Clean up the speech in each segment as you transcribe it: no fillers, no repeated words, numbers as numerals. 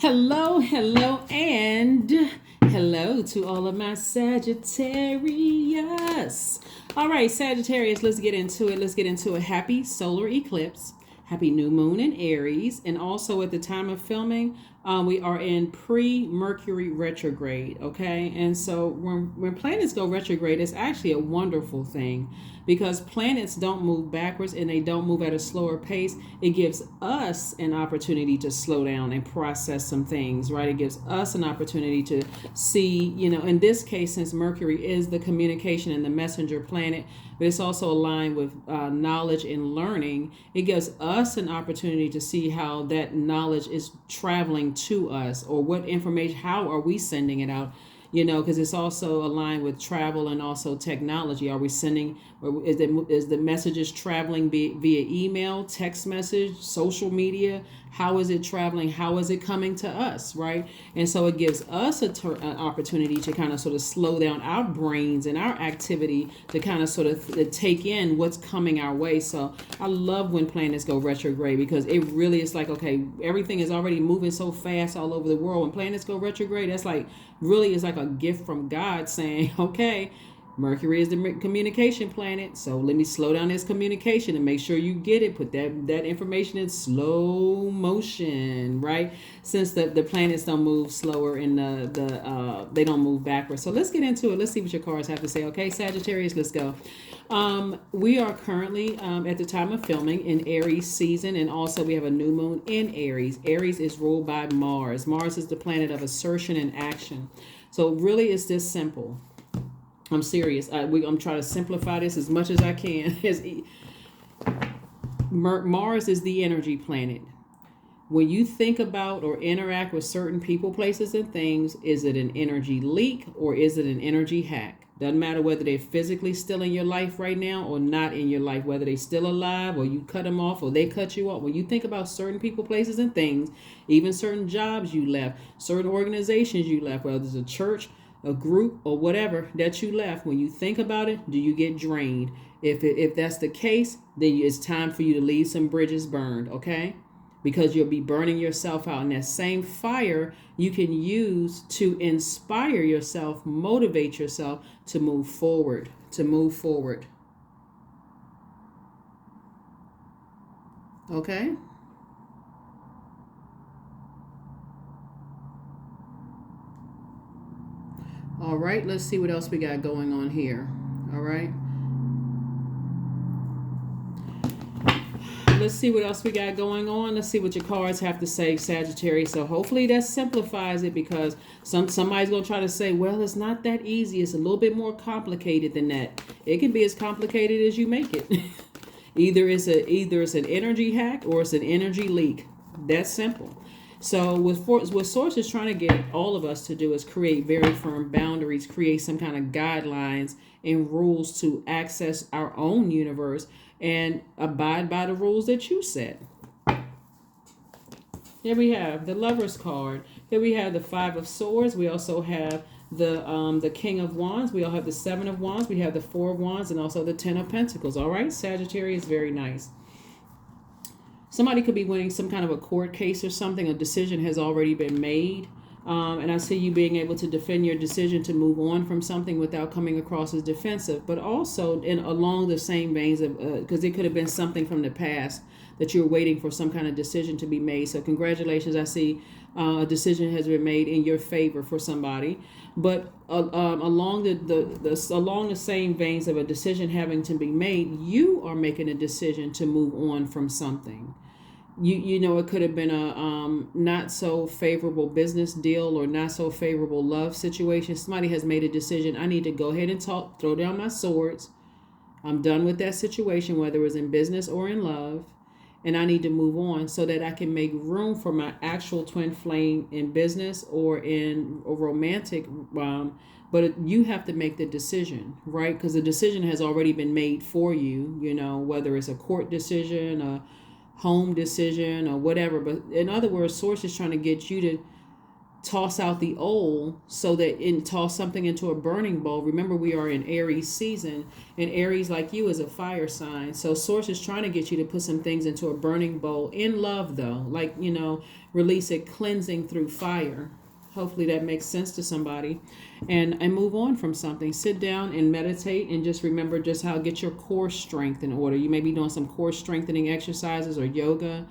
Hello, hello, and hello to all of my Sagittarius. All right, Sagittarius, let's get into it. Let's get into a happy solar eclipse, happy new moon in Aries, and also at the time of filming, we are in pre-Mercury retrograde. Okay, and so when planets go retrograde, it's actually a wonderful thing because planets don't move backwards and they don't move at a slower pace. It gives us an opportunity to slow down and process some things, right? It gives us an opportunity to see, in this case, since Mercury is the communication and the messenger planet, but it's also aligned with knowledge and learning. It gives us an opportunity to see how that knowledge is traveling to us, or what information, how are we sending it out? Because it's also aligned with travel and also technology. Are we sending, or is the messages traveling via email, text message, social media? How is it traveling? How is it coming to us, right? And so it gives us an opportunity to kind of sort of slow down our brains and our activity to kind of sort of take in what's coming our way. So I love when planets go retrograde because it really is like, okay, everything is already moving so fast all over the world. When planets go retrograde, that's like really is like a gift from God saying, okay, Mercury is the communication planet, so let me slow down this communication and make sure you get it. Put that information in slow motion, right? Since the planets don't move slower and they don't move backwards. So let's get into it. Let's see what your cards have to say. Okay, Sagittarius, let's go. We are currently at the time of filming in Aries season, and also we have a new moon in Aries. Aries is ruled by Mars. Mars is the planet of assertion and action. So really it's this simple. I'm serious. I'm trying to simplify this as much as I can. Mars is the energy planet. When you think about or interact with certain people, places, and things, is it an energy leak or is it an energy hack? Doesn't matter whether they're physically still in your life right now or not in your life, whether they're still alive or you cut them off or they cut you off. When you think about certain people, places, and things, even certain jobs you left, certain organizations you left, whether it's a church, a group, or whatever that you left, when you think about it, do you get drained? If that's the case, then it's time for you to leave some bridges burned, okay? Because you'll be burning yourself out. And that same fire you can use to inspire yourself, motivate yourself to move forward, Okay? All right, let's see what else we got going on here. All right. Let's see what else we got going on. Let's see what your cards have to say, Sagittarius. So hopefully that simplifies it, because somebody's going to try to say, well, it's not that easy. It's a little bit more complicated than that. It can be as complicated as you make it. Either it's an energy hack or it's an energy leak. That's simple. So what Source is trying to get all of us to do is create very firm boundaries, create some kind of guidelines and rules to access our own universe and abide by the rules that you set. Here we have the Lover's card. Here we have the Five of Swords. We also have the King of Wands. We all have the Seven of Wands. We have the Four of Wands and also the Ten of Pentacles. All right, Sagittarius, very nice. Somebody could be winning some kind of a court case or something. A decision has already been made. And I see you being able to defend your decision to move on from something without coming across as defensive. But also along the same veins of, because it could have been something from the past that you're waiting for some kind of decision to be made. So congratulations. I see a decision has been made in your favor for somebody. But along the same veins of a decision having to be made, you are making a decision to move on from something. It could have been a not so favorable business deal or not so favorable love situation. Somebody has made a decision. I need to go ahead and throw down my swords. I'm done with that situation, whether it was in business or in love. And I need to move on so that I can make room for my actual twin flame in business or in a romantic. But you have to make the decision, right? Because the decision has already been made for you, whether it's a court decision, a home decision, or whatever. But in other words, Source is trying to get you to toss out the old so that and toss something into a burning bowl. Remember, we are in Aries season, and Aries, like you, is a fire sign. So source is trying to get you to put some things into a burning bowl in love, though, like, release it, cleansing through fire. Hopefully that makes sense to somebody, and move on from something. Sit down and meditate, and just remember just how get your core strength in order. You may be doing some core strengthening exercises or yoga.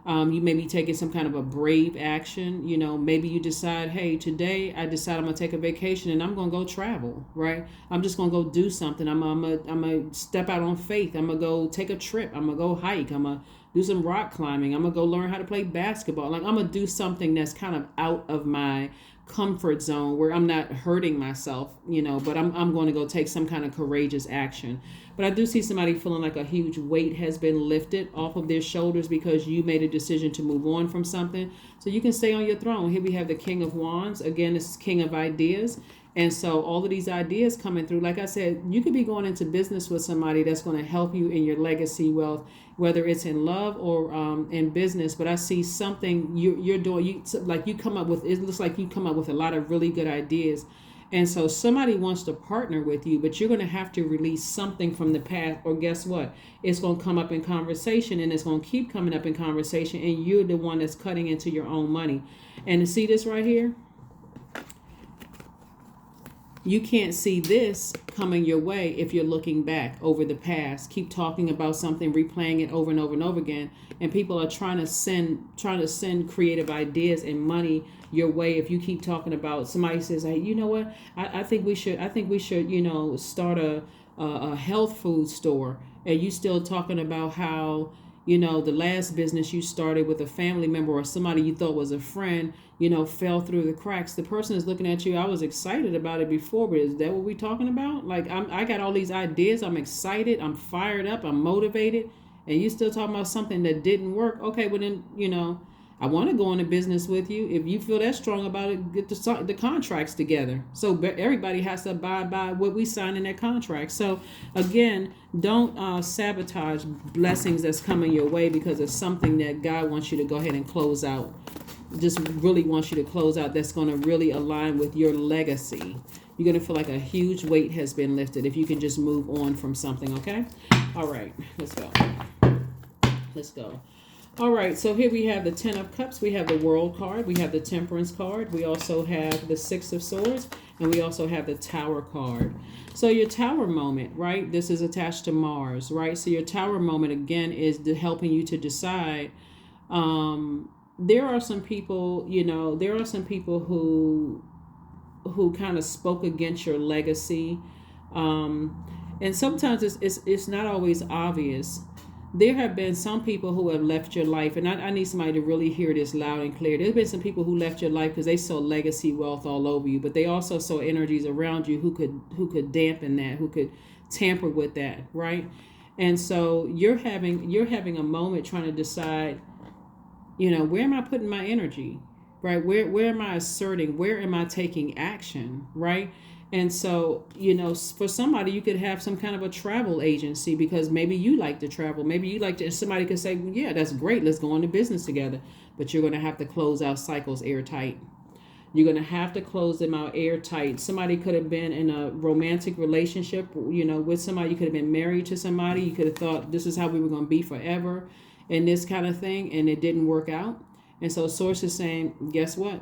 You may be taking some kind of a brave action. Maybe you decide, hey, today I decide I'm going to take a vacation and I'm going to go travel, right? I'm just going to go do something. I'm going to step out on faith. I'm going to go take a trip. I'm going to go hike. I'm going to do some rock climbing. I'm going to go learn how to play basketball. Like, I'm going to do something that's kind of out of my comfort zone where I'm not hurting myself, but I'm going to go take some kind of courageous action. But I do see somebody feeling like a huge weight has been lifted off of their shoulders because you made a decision to move on from something. So you can stay on your throne. Here we have the King of Wands. Again, this is King of Ideas. And so all of these ideas coming through, like I said, you could be going into business with somebody that's going to help you in your legacy wealth, whether it's in love or in business. But I see something you're doing. You come up with, it looks like you come up with a lot of really good ideas. And so somebody wants to partner with you, but you're going to have to release something from the past, or guess what? It's going to come up in conversation, and it's going to keep coming up in conversation, and you're the one that's cutting into your own money. And to see this right here, you can't see this coming your way if you're looking back over the past. Keep talking about something, replaying it over and over and over again. And people are trying to send creative ideas and money your way. If you keep talking about, somebody says, hey, you know what? I think we should, start a health food store. And you still talking about how, the last business you started with a family member or somebody you thought was a friend, fell through the cracks. The person is looking at you. I was excited about it before, but is that what we're talking about? Like, I got all these ideas. I'm excited. I'm fired up. I'm motivated. And you still talking about something that didn't work. Okay, well then, I want to go into business with you. If you feel that strong about it, get the contracts together. So everybody has to abide by what we sign in that contract. So again, don't sabotage blessings that's coming your way because of something that God wants you to go ahead and close out. Just really wants you to close out. That's going to really align with your legacy. You're going to feel like a huge weight has been lifted if you can just move on from something. Okay. All right. Let's go. All right, so here we have the 10 of Cups. We have the World card. We have the Temperance card. We also have the 6 of Swords. And we also have the Tower card. So your Tower moment, right? This is attached to Mars, right? So your Tower moment, again, is helping you to decide. There are some people, who kind of spoke against your legacy. And sometimes it's not always obvious. There have been some people who have left your life, and I need somebody to really hear this loud and clear. There's been some people who left your life because they saw legacy wealth all over you, but they also saw energies around you who could dampen that, who could tamper with that, right? And so you're having a moment trying to decide, where am I putting my energy, right? Where am I asserting? Where am I taking action, right? And so, for somebody, you could have some kind of a travel agency because maybe you like to travel. Maybe you like to, somebody could say, well, yeah, that's great. Let's go into business together. But you're going to have to close out cycles airtight. You're going to have to close them out airtight. Somebody could have been in a romantic relationship, with somebody. You could have been married to somebody. You could have thought this is how we were going to be forever and this kind of thing. And it didn't work out. And so Source is saying, guess what?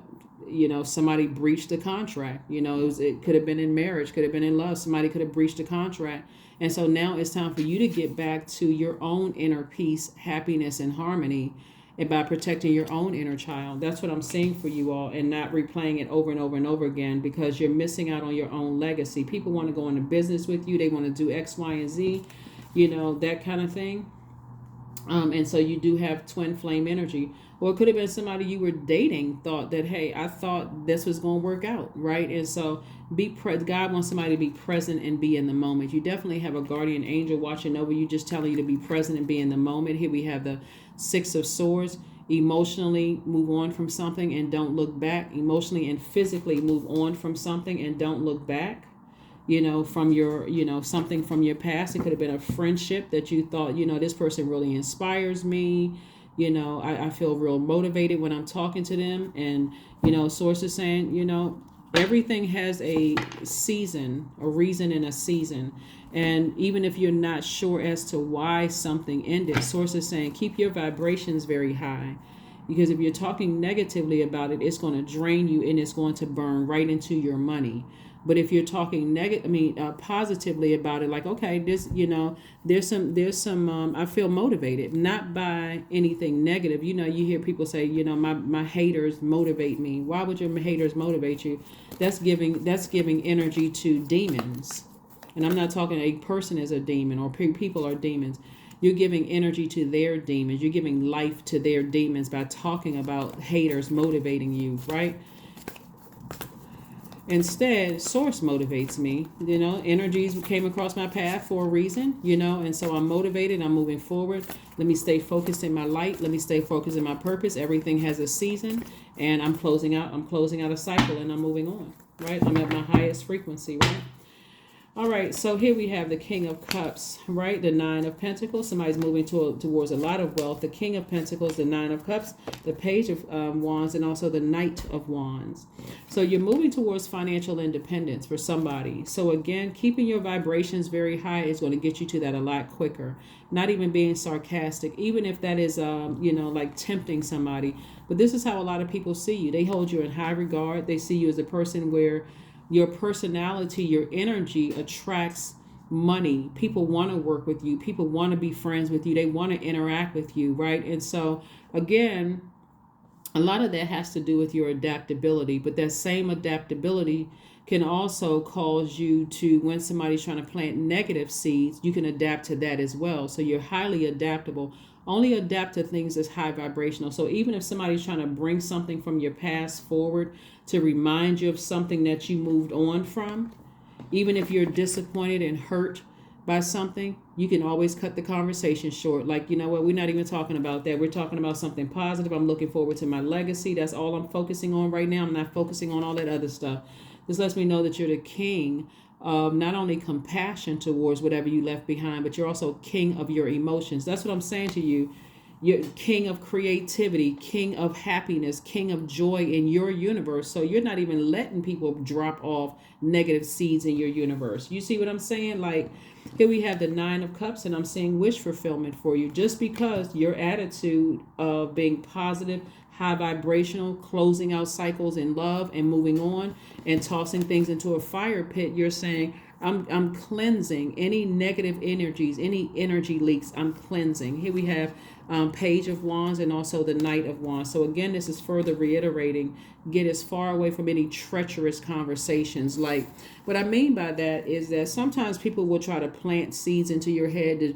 Somebody breached the contract. It could have been in marriage, could have been in love. Somebody could have breached the contract. And so now it's time for you to get back to your own inner peace, happiness, and harmony, and by protecting your own inner child. That's what I'm seeing for you all, and not replaying it over and over and over again because you're missing out on your own legacy. People want to go into business with you. They want to do X, Y, and Z, that kind of thing. And so you do have twin flame energy. Or it could have been somebody you were dating thought that, hey, I thought this was going to work out, right? And so God wants somebody to be present and be in the moment. You definitely have a guardian angel watching over you, just telling you to be present and be in the moment. Here we have the 6 of Swords. Emotionally move on from something and don't look back. Emotionally and physically move on from something and don't look back. From your, something from your past. It could have been a friendship that you thought, this person really inspires me. I feel real motivated when I'm talking to them. And, sources saying, everything has a season, a reason and a season. And even if you're not sure as to why something ended, sources saying keep your vibrations very high. Because if you're talking negatively about it, it's going to drain you and it's going to burn right into your money. But if you're talking positively about it, like, okay, this, there's some, I feel motivated, not by anything negative. You hear people say, my haters motivate me. Why would your haters motivate you? That's giving energy to demons. And I'm not talking a person is a demon or people are demons. You're giving energy to their demons. You're giving life to their demons by talking about haters motivating you, right? Instead, source motivates me. Energies came across my path for a reason, and so I'm motivated. I'm moving forward. Let me stay focused in my light. Let me stay focused in my purpose. Everything has a season, and I'm closing out a cycle, and I'm moving on, right? I'm at my highest frequency, right? All right, so here we have the King of Cups, right? The Nine of Pentacles. Somebody's moving towards a lot of wealth. The King of Pentacles, the Nine of Cups, the Page of Wands, and also the Knight of Wands. So you're moving towards financial independence for somebody. So again, keeping your vibrations very high is going to get you to that a lot quicker. Not even being sarcastic, even if that is, like tempting somebody. But this is how a lot of people see you. They hold you in high regard. They see you as a person where your personality, your energy attracts money. People want to work with you. People want to be friends with you. They want to interact with you, right? And so, again, a lot of that has to do with your adaptability. But that same adaptability can also cause you to, when somebody's trying to plant negative seeds, you can adapt to that as well. So you're highly adaptable. Only adapt to things that's high vibrational. So even if somebody's trying to bring something from your past forward to remind you of something that you moved on from, even if you're disappointed and hurt by something, you can always cut the conversation short. Like, you know what, we're not even talking about that. We're talking about something positive. I'm looking forward to my legacy. That's all I'm focusing on right now. I'm not focusing on all that other stuff. This lets me know that you're the king of not only compassion towards whatever you left behind, but you're also king of your emotions. That's what I'm saying to you. You're king of creativity, king of happiness, king of joy in your universe. So you're not even letting people drop off negative seeds in your universe. You see what I'm saying? Like, here we have the Nine of Cups, and I'm seeing wish fulfillment for you. Just because your attitude of being positive, high vibrational, closing out cycles in love and moving on and tossing things into a fire pit, you're saying, I'm cleansing any negative energies, any energy leaks. I'm cleansing. Here we have Page of Wands and also the Knight of Wands. So again, this is further reiterating, get as far away from any treacherous conversations. Like, what I mean by that is that sometimes people will try to plant seeds into your head to,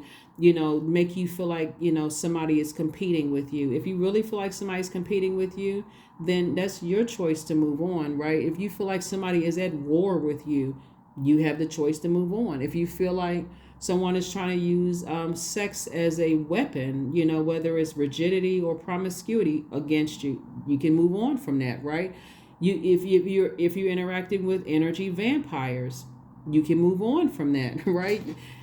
make you feel like, somebody is competing with you. If you really feel like somebody's competing with you, then that's your choice to move on, right? If you feel like somebody is at war with you, you have the choice to move on. If you feel like someone is trying to use sex as a weapon, whether it's rigidity or promiscuity against you, you can move on from that, right? If you're interacting with energy vampires, you can move on from that, right?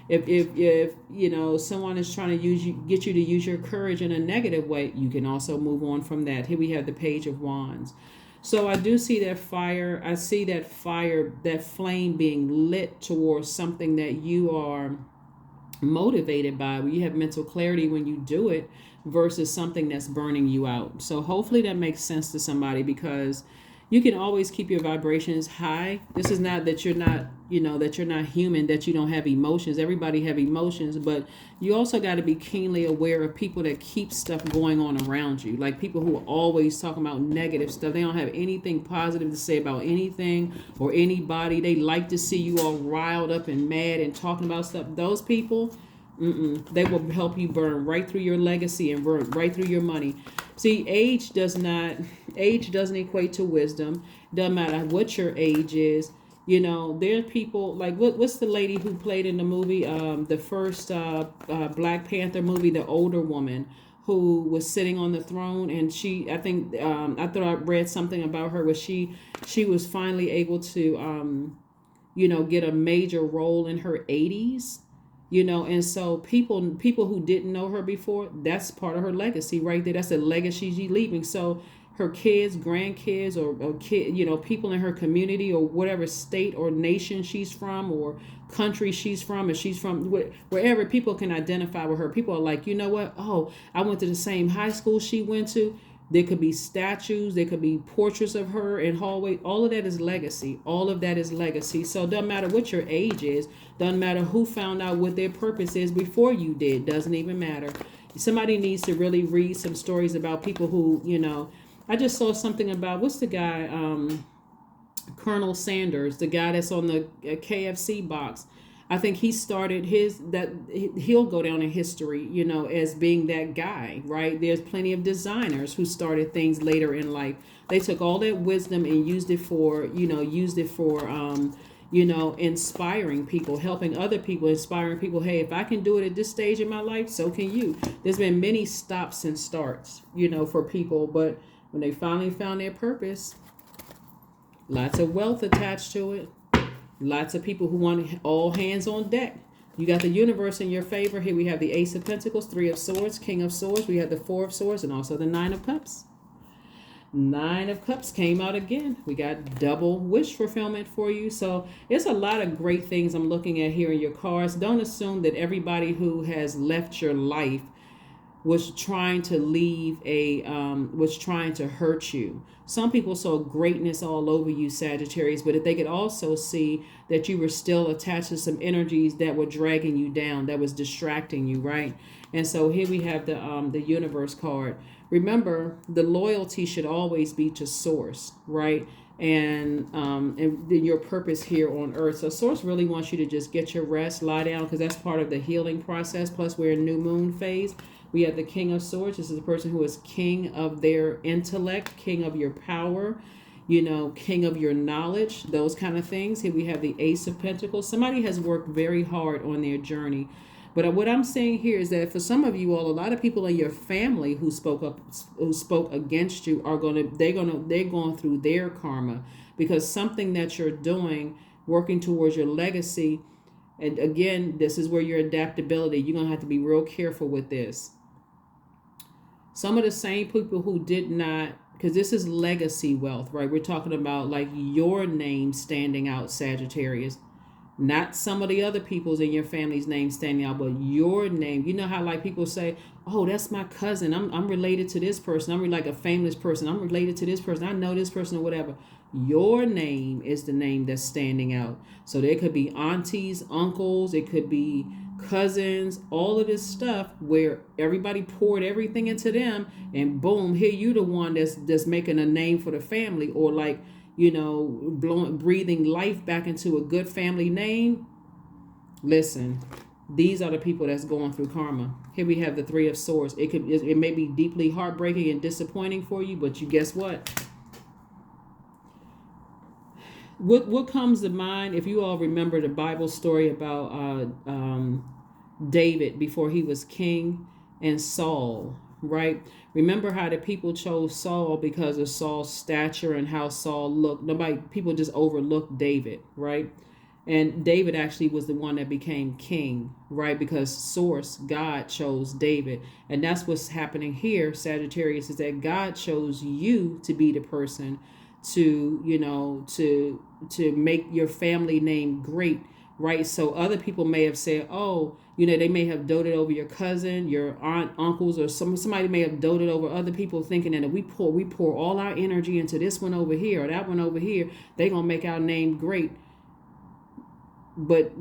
If someone is trying to get you to use your courage in a negative way, you can also move on from that. Here we have the Page of Wands. So I do see that fire. I see that fire, that flame being lit towards something that you are motivated by. You have mental clarity when you do it versus something that's burning you out. So hopefully that makes sense to somebody, because you can always keep your vibrations high. This is not that you're not, that you're not human, that you don't have emotions. Everybody have emotions, but you also got to be keenly aware of people that keep stuff going on around you. Like people who are always talking about negative stuff. They don't have anything positive to say about anything or anybody. They like to see you all riled up and mad and talking about stuff. Those people, they will help you burn right through your legacy and burn right through your money. See, age doesn't equate to wisdom. Doesn't matter what your age is. There are people like what's the lady who played in the movie, the first Black Panther movie, the older woman who was sitting on the throne, and I thought I read something about her where she was finally able to get a major role in her 80s. And so people who didn't know her before, that's part of her legacy right there. That's a legacy she's leaving. So her kids, grandkids, or kid, people in her community or whatever state or nation she's from or country she's from, if she's from wherever, people can identify with her. People are like, you know what? Oh, I went to the same high school she went to. There could be statues, there could be portraits of her in hallway. All of that is legacy. All of that is legacy. So it doesn't matter what your age is, doesn't matter who found out what their purpose is before you did, doesn't even matter. Somebody needs to really read some stories about people who, I just saw something about, what's the guy, Colonel Sanders, the guy that's on the KFC box. I think he started he'll go down in history, as being that guy, right? There's plenty of designers who started things later in life. They took all that wisdom and used it for inspiring people, helping other people, inspiring people. Hey, if I can do it at this stage in my life, so can you. There's been many stops and starts, for people, but when they finally found their purpose, lots of wealth attached to it. Lots of people who want all hands on deck. You got the universe in your favor. Here we have the Ace of Pentacles, Three of Swords, King of Swords. We have the Four of Swords and also the Nine of Cups. Nine of Cups came out again. We got double wish fulfillment for you. So it's a lot of great things I'm looking at here in your cards. Don't assume that everybody who has left your life was trying to was trying to hurt you. Some people saw greatness all over you, Sagittarius, but if they could also see that you were still attached to some energies that were dragging you down, that was distracting you, right? And so here we have the universe card. Remember, the loyalty should always be to source, right? And your purpose here on earth. So source really wants you to just get your rest, lie down, because that's part of the healing process. Plus we're in new moon phase. We have the King of Swords. This is the person who is king of their intellect, king of your power, king of your knowledge, those kind of things. Here we have the Ace of Pentacles. Somebody has worked very hard on their journey. But what I'm saying here is that for some of you all, a lot of people in your family who spoke against you they're going through their karma, because something that you're doing, working towards your legacy. And again, this is where your adaptability, you're going to have to be real careful with this. Some of the same people who did not, because this is legacy wealth, right? We're talking about like your name standing out, Sagittarius. Not some of the other people's in your family's name standing out, but your name. You know how like people say, oh, that's my cousin. I'm related to this person. I'm like a famous person. I'm related to this person. I know this person or whatever. Your name is the name that's standing out. So there could be aunties, uncles. It could be cousins, all of this stuff where everybody poured everything into them, and boom, here you the one that's making a name for the family, or like, breathing life back into a good family name. Listen, these are the people that's going through karma. Here we have the Three of Swords. It may be deeply heartbreaking and disappointing for you, but you guess what? What comes to mind, if you all remember the Bible story about David before he was king, and Saul, right? Remember how the people chose Saul because of Saul's stature and how Saul looked. People just overlooked David, right? And David actually was the one that became king, right? Because source, God chose David. And that's what's happening here, Sagittarius, is that God chose you to be the person to make your family name great, right? So other people may have said, oh, they may have doted over your cousin, your aunt, uncles, or somebody may have doted over other people, thinking that if we pour all our energy into this one over here or that one over here, they're gonna make our name great. But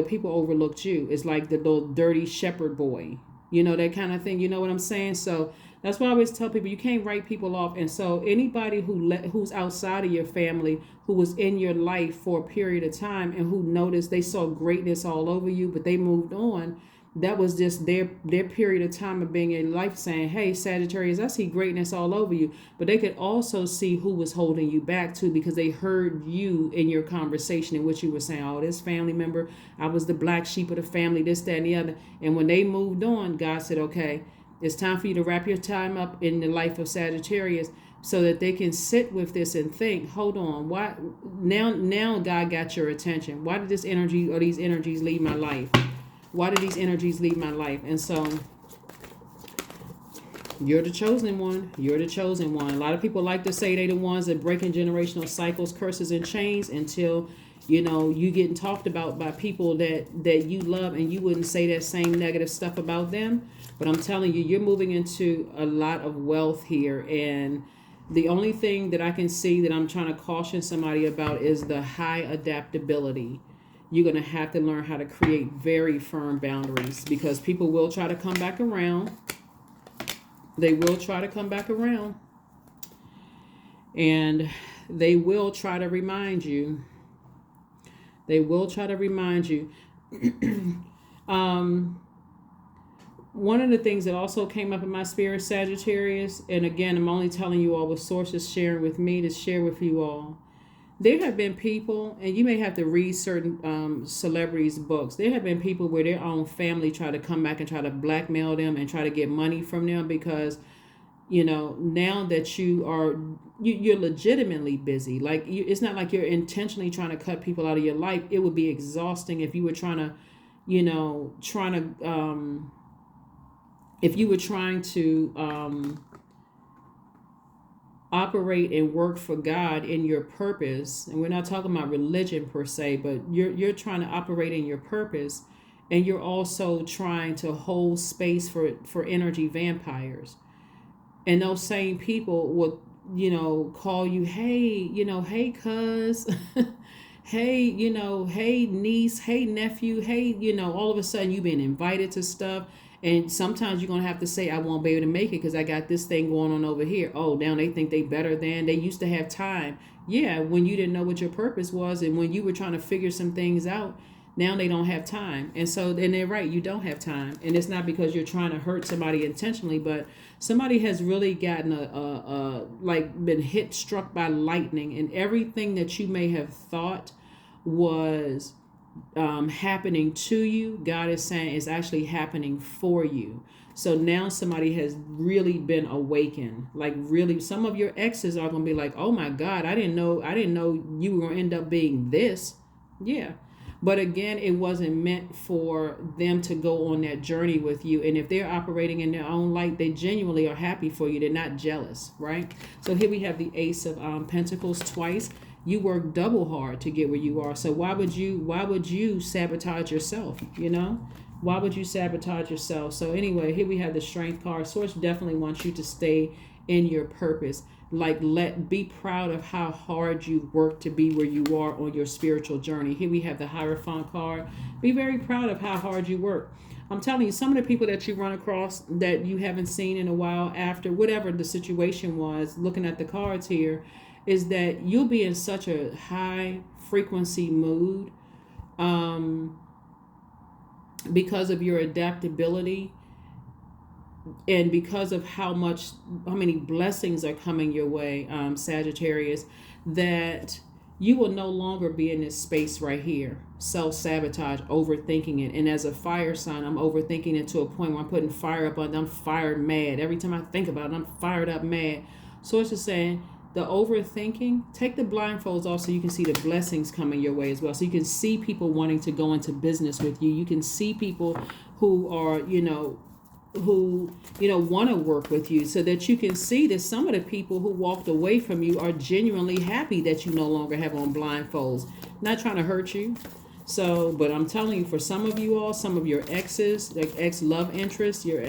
people overlooked you. It's like the little dirty shepherd boy, that kind of thing. You know what I'm saying? So that's why I always tell people you can't write people off. And so anybody who's outside of your family, who was in your life for a period of time and who noticed they saw greatness all over you, but they moved on, that was just their period of time of being in life saying, hey, Sagittarius, I see greatness all over you. But they could also see who was holding you back too, because they heard you in your conversation in which you were saying, oh, this family member, I was the black sheep of the family, this, that, and the other. And when they moved on, God said, okay, it's time for you to wrap your time up in the life of Sagittarius, so that they can sit with this and think, hold on, why now God got your attention? Why did this energy or these energies leave my life? Why did these energies leave my life? And so you're the chosen one. You're the chosen one. A lot of people like to say they the ones that breaking generational cycles, curses, and chains until, you getting talked about by people that you love, and you wouldn't say that same negative stuff about them. But I'm telling you, you're moving into a lot of wealth here. And the only thing that I can see that I'm trying to caution somebody about is the high adaptability. You're going to have to learn how to create very firm boundaries, because people will try to come back around. They will try to come back around, and they will try to remind you. They will try to remind you. One of the things that also came up in my spirit, Sagittarius, and again, I'm only telling you all what sources sharing with me to share with you all. There have been people, and you may have to read certain celebrities' books. There have been people where their own family try to come back and try to blackmail them and try to get money from them because, now that you're legitimately busy. Like, it's not like you're intentionally trying to cut people out of your life. It would be exhausting if you were if you were trying to operate and work for God in your purpose. And we're not talking about religion per se, but you're trying to operate in your purpose, and you're also trying to hold space for energy vampires. And those same people will, call you, hey, hey cuz, hey, hey niece, hey nephew, hey, all of a sudden you've been invited to stuff. And sometimes you're going to have to say, I won't be able to make it because I got this thing going on over here. Oh, now they think they better than. They used to have time. Yeah, when you didn't know what your purpose was and when you were trying to figure some things out, now they don't have time. And so, and they're right, you don't have time. And it's not because you're trying to hurt somebody intentionally, but somebody has really gotten been struck by lightning, and everything that you may have thought was happening to you, God is saying is actually happening for you. So now somebody has really been awakened. Like, really, some of your exes are going to be like, oh my God, I didn't know you were going to end up being this. Yeah. But again, it wasn't meant for them to go on that journey with you. And if they're operating in their own light, they genuinely are happy for you. They're not jealous, right? So here we have the Ace of Pentacles twice. You work double hard to get where you are. So why would you sabotage yourself? Why would you sabotage yourself? So anyway, here we have the Strength card. Source definitely wants you to stay in your purpose. Be proud of how hard you work to be where you are on your spiritual journey. Here we have the Hierophant card. Be very proud of how hard you work. I'm telling you, some of the people that you run across that you haven't seen in a while, after whatever the situation was, looking at the cards here, is that you'll be in such a high frequency mood because of your adaptability and because of how many blessings are coming your way, Sagittarius, that you will no longer be in this space right here, self-sabotage, overthinking it. And as a fire sign, I'm overthinking it to a point where I'm putting fire up on, I'm fired mad. Every time I think about it, I'm fired up mad. So it's just saying, the overthinking, take the blindfolds off so you can see the blessings coming your way as well. So you can see people wanting to go into business with you. You can see people who are, want to work with you, so that you can see that some of the people who walked away from you are genuinely happy that you no longer have on blindfolds, not trying to hurt you. So, but I'm telling you, for some of you all, some of your exes, like ex love interests, your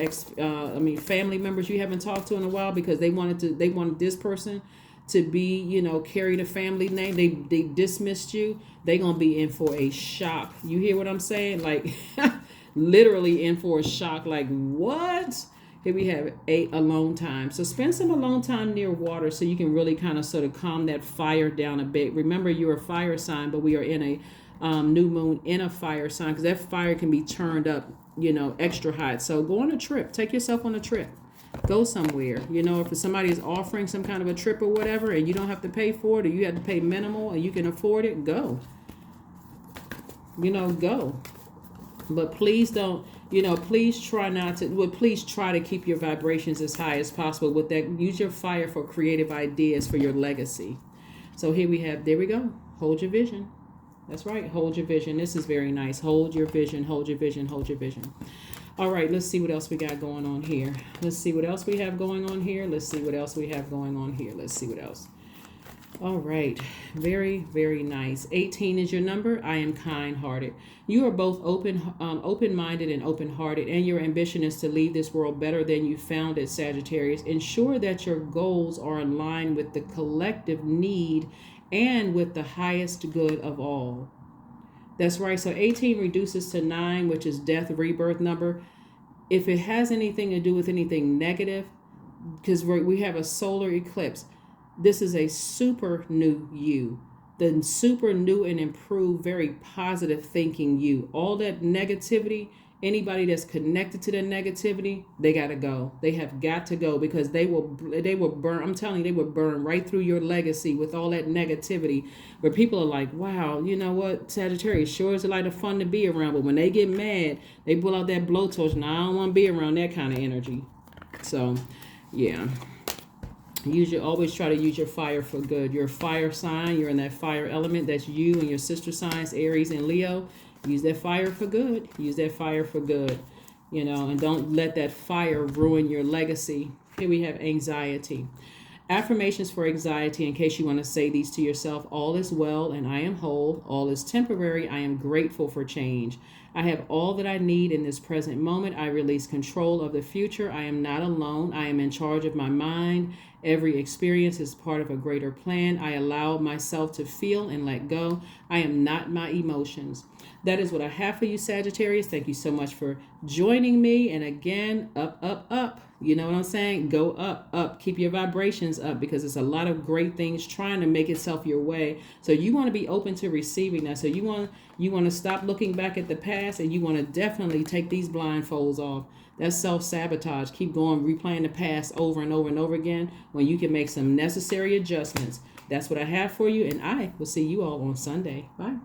family members you haven't talked to in a while because they wanted this person to be, carry the family name. They dismissed you. They gonna be in for a shock. You hear what I'm saying? Like, literally in for a shock. Like, what? Here we have alone time. So spend some alone time near water so you can really kind of sort of calm that fire down a bit. Remember, you're a fire sign, but we are in a new moon in a fire sign, because that fire can be turned up, extra hot. So go on a trip. Take yourself on a trip. Go somewhere. If somebody is offering some kind of a trip or whatever, and you don't have to pay for it, or you have to pay minimal and you can afford it, go. Go. But please don't, please try to keep your vibrations as high as possible with that. Use your fire for creative ideas for your legacy. So there we go. Hold your vision. That's right. Hold your vision. This is very nice. Hold your vision. Hold your vision. Hold your vision. All right, let's see what else we got going on here. Let's see what else we have going on here. Let's see what else we have going on here. Let's see what else. All right, very, very nice. 18 is your number. I am kind-hearted. You are both open-minded and open-hearted, and your ambition is to leave this world better than you found it, Sagittarius. Ensure that your goals are in line with the collective need and with the highest good of all. That's right. So 18 reduces to 9, which is death, rebirth number. If it has anything to do with anything negative, because we have a solar eclipse, this is a super new you, the super new and improved, very positive thinking you. All that negativity, anybody that's connected to the negativity, they got to go. They have got to go, because they will burn. I'm telling you, they will burn right through your legacy with all that negativity, where people are like, wow, you know what, Sagittarius sure is a lot of fun to be around, but when they get mad, they pull out that blowtorch, and I don't want to be around that kind of energy. So, yeah. Always try to use your fire for good. You're a fire sign. You're in that fire element. That's you and your sister signs, Aries and Leo. Use that fire for good. Use that fire for good. And don't let that fire ruin your legacy. Here we have anxiety. Affirmations for anxiety, in case you want to say these to yourself. All is well and I am whole. All is temporary. I am grateful for change. I have all that I need in this present moment. I release control of the future. I am not alone. I am in charge of my mind. Every experience is part of a greater plan. I allow myself to feel and let go. I am not my emotions. That is what I have for you, Sagittarius. Thank you so much for joining me. And again, up, up, up. You know what I'm saying? Go up, up. Keep your vibrations up, because it's a lot of great things trying to make itself your way. So you want to be open to receiving that. So you want to stop looking back at the past, and you want to definitely take these blindfolds off. That's self-sabotage. Keep going, replaying the past over and over and over again, when you can make some necessary adjustments. That's what I have for you, and I will see you all on Sunday. Bye.